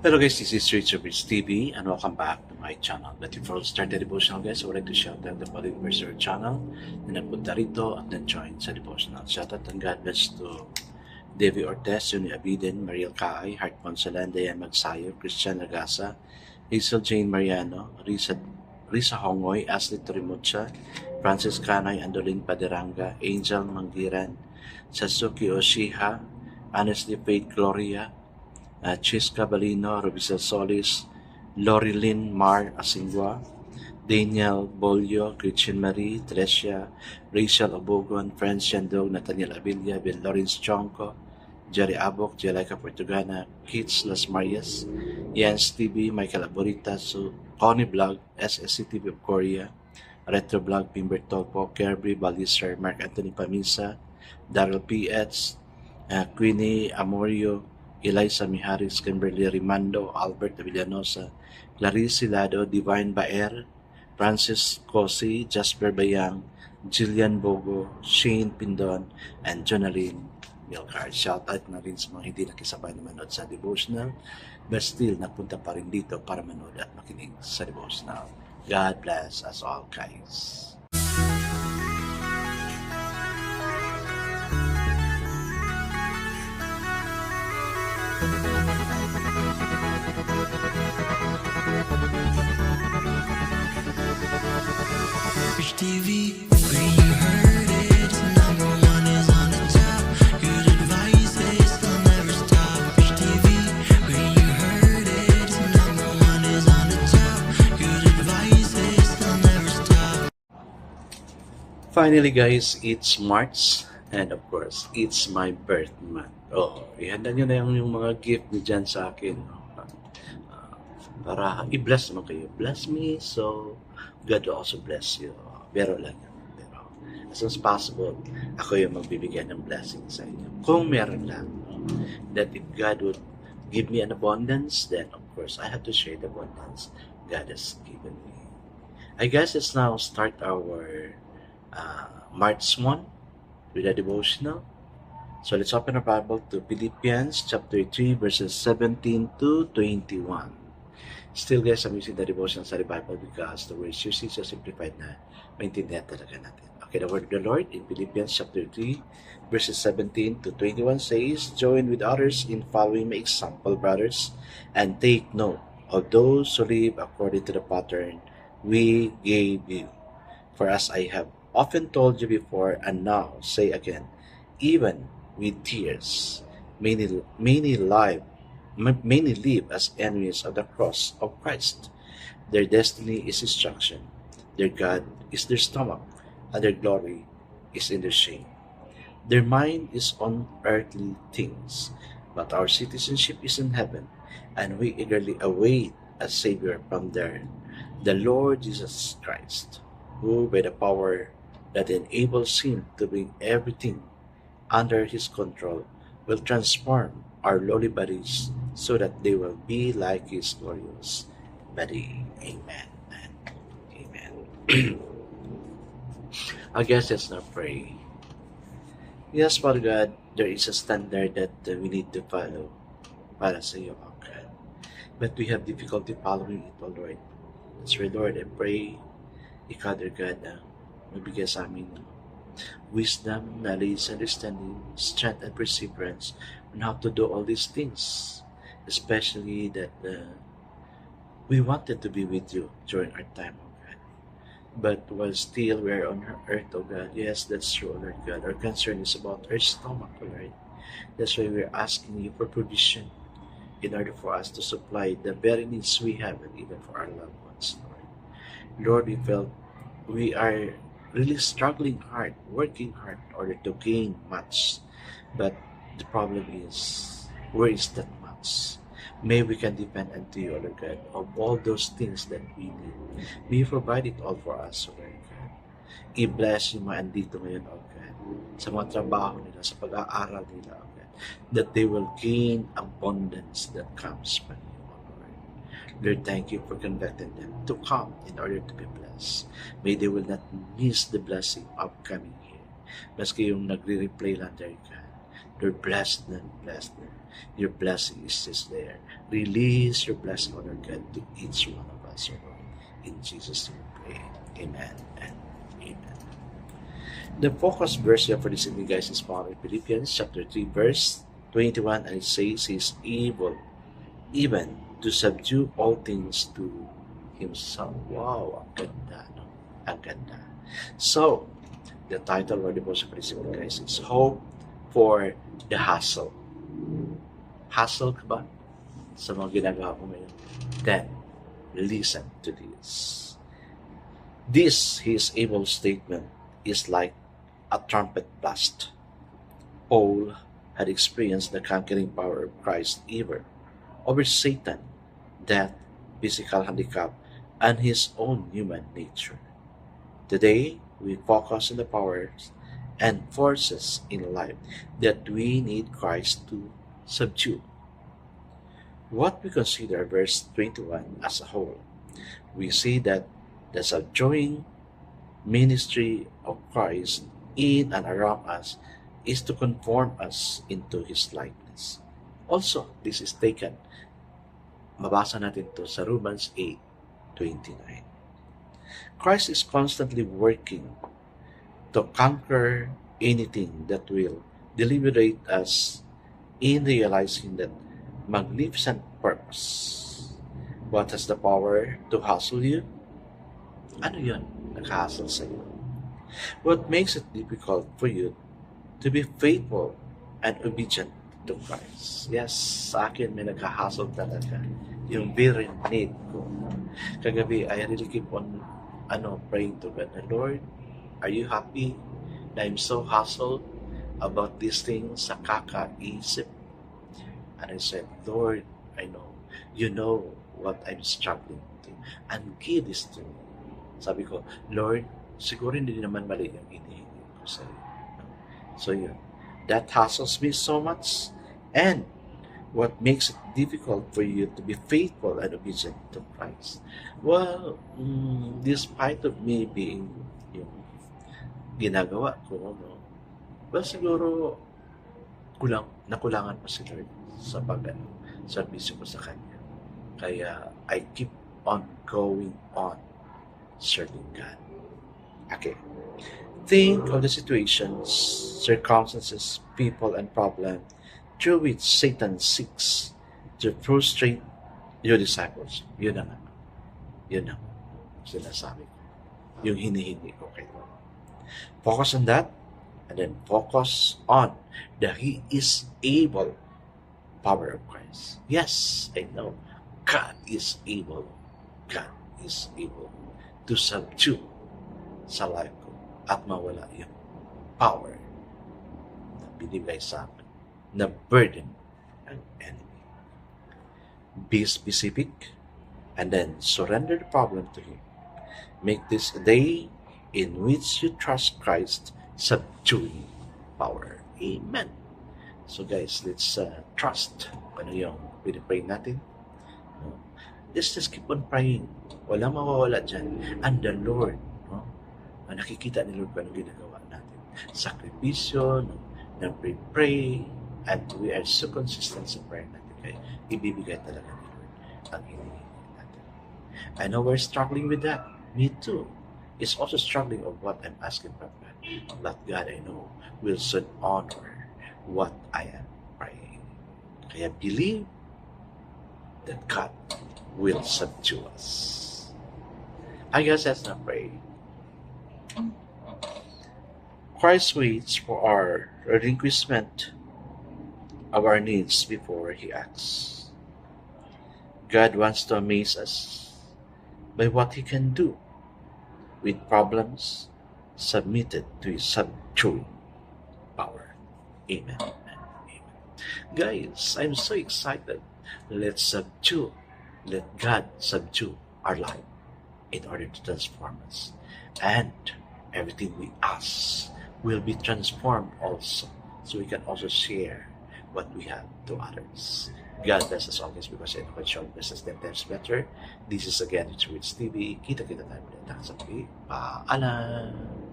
Hello guys, this is Richard Bridge TV and welcome back to my channel. But before we start the devotional guys, I would like to shout out the following members of our channel na nagpunta rito at then-join sa devotional. Shout out and God bless to Devi Ortez, Yuni Abiden, Mariel Kaay, Heart Ponsalan, Dayan Magsayo, Christian Lagasa, Hazel Jane Mariano, Risa Hongoy, Ashley Torimucha, Francis Kanay, Andolin Paderanga, Angel Manggiran, Sasuki Oshiha, Honestly Faith Gloria, Chisca Balino, Robisel Solis, Lorilyn Mar Asingwa, Daniel Bolio, Christian Marie, Tresia, Rachel Obogon, Francian Dog, Nathaniel Abilia, Bill Lawrence Chonco, Jerry Abok, Jelica Portugana, Kits Las Marias, Jens TV, Michael Aborita, Connie Blog, SSC TV of Korea, Retro Blog, Pimber Tolpo, Kirby, Balisar, Mark Anthony Pamisa, Daryl P.H., Queenie Amorio, Eliza Miharis, Kimberly Rimando, Albert Villanosa, Clarice Lado, Divine Baer, Francis Cosi, Jasper Bayang, Jillian Bogo, Shane Pindon, and Jonaline Milcar. Shout out na rin sa mga hindi nakisabay na manood sa devotional, but still napunta pa rin dito para manood at makinig sa devotional. God bless us all guys. Rich TV, where you heard it, number one is on the top. Good advice is they'll never stop. Rich TV, where you heard it, number one is on the top. Good advice is they'll never stop. Finally guys, it's March and of course, it's my birth month. Oh, ihanda nyo na yung mga gift niyo dyan sa akin. Para i-bless naman kayo. Bless me, so God will also bless you. Pero lang yun. Pero as soon as possible, ako yung magbibigay ng blessing sa inyo. Kung meron lang. That if God would give me an abundance, then of course, I have to share the abundance God has given me. I guess let's now start our March 1 with a devotional. So let's open our Bible to Philippians chapter 3 verses 17 to 21. Still guys, I'm using the devotional study Bible because the words usually so simplified na maintindihan talaga natin. Okay, the word of the Lord in Philippians chapter 3 verses 17 to 21 says, "Join with others in following my example, brothers, and take note of those who live according to the pattern we gave you. For as I have often told you before and now say again, even with tears, many live as enemies of the cross of Christ. Their destiny is destruction. Their God is their stomach, and their glory is in their shame. Their mind is on earthly things, but our citizenship is in heaven, and we eagerly await a Savior from there, the Lord Jesus Christ, who by the power that enables him to bring everything under his control will transform our lowly bodies so that they will be like his glorious body." Amen and amen. I guess let's not pray. Yes, Father God, there is a standard that we need to follow para sa iyo, oh God. But we have difficulty following it, oh Lord. That's why, Lord, I pray, ikaw, dear God, magbigay sa amin wisdom, knowledge, understanding, strength, and perseverance on how to do all these things. Especially that we wanted to be with you during our time, oh God. But while still we're on earth, oh God, yes, that's true, Lord God. Our concern is about our stomach, oh Lord. That's why we're asking you for provision in order for us to supply the very needs we have and even for our loved ones, Lord. Lord, we felt we are really struggling hard, working hard in order to gain much. But the problem is, where is that much? May we can depend unto you, Lord God, of all those things that we need. May you provide it all for us, Lord God. I-bless yung mga andito ngayon, Lord God, sa mga trabaho nila, sa pag-aaral nila, Lord God, that they will gain abundance that comes from you, Lord. Lord, thank you for converting them to come in order to be blessed. May they will not miss the blessing of coming here. Maski yung nagre-replay lang, Lord God, Lord, bless them, bless them. your blessing is just there. Release your blessing on our God to each one of us, O Lord. In Jesus' name we pray. Amen and amen. The focus verse here for this evening, guys, is found in Philippians chapter 3, verse 21, and it says he's able even to subdue all things to himself. Wow, ang ganda, no? Ang ganda. So, the title of our devotion for this evening, guys, is Hope for the Hassle. Hassle ka ba sa mga ginagawa mo ngayon? Then, listen to this. This, his able statement, is like a trumpet blast. Paul had experienced the conquering power of Christ ever over Satan, death, physical handicap, and his own human nature. Today, we focus on the powers and forces in life that we need Christ to subdue. What we consider verse 21 as a whole, we see that the subduing ministry of Christ in and around us is to conform us into His likeness. Also, this is taken, mabasa natin to sa Romans 8:29. Christ is constantly working to conquer anything that will deliberate us in realizing that magnificent purpose. What has the power to hustle you? Ano yun? Nag-hustle sa iyo. What makes it difficult for you to be faithful and obedient to Christ? Yes, sa akin may nag-hustle talaga. Yung very need ko. Kagabi, I really keep on praying to God, Lord, are you happy na I'm so hustled about these things sa kakaisip? And I said, Lord, I know. You know what I'm struggling to. And give this to me. Sabi ko, Lord, siguro hindi naman mali yung hinihingi ko sa iyo. So yun. That hustles me so much. And what makes it difficult for you to be faithful and obedient to Christ? Well, despite of me being yung ginagawa ko, no? Well, siguro nakulangan pa si Lord sa servisyo ko sa Kanya. Kaya I keep on going on serving God. Okay. Think of the situations, circumstances, people, and problems through which Satan seeks to frustrate your disciples. Yun na nga. Yun na nga. Sinasabi ko. Yung hinihingi ko kay Lord. Focus on that, and then focus on that He is able. Power of Christ. Yes, I know. God is able. God is able to subdue sa life ko at mawala yung power na binibigay sa akin, na burden ng enemy. Be specific and then surrender the problem to Him. Make this a day in which you trust Christ subduing power. Amen. So guys, let's trust ano yung pinipray natin. No? Just keep on praying. Walang mawawala dyan. And the Lord, no? Nakikita ni Lord kung anong ginagawa natin. Sakripisyo, na pray, and we are so consistent sa prayer natin. Kaya ibibigay talaga ni Lord ang hinihingi natin. I know we're struggling with that. Me too. It's also struggling of what I'm asking from God. But God, I know, will soon honor what I am praying. Kaya believe that God will subdue us. I guess let's not pray. Christ waits for our relinquishment of our needs before He acts. God wants to amaze us by what He can do with problems submitted to His subduing power. Amen. Amen. Guys, I'm so excited. Let's let God subdue our life in order to transform us. And everything we ask will be transformed also. So we can also share what we have to others. God bless us always because I know it shall bless us 10 times better. This is again, it's Rich TV. Kita-kita tayo ulit. Paalam!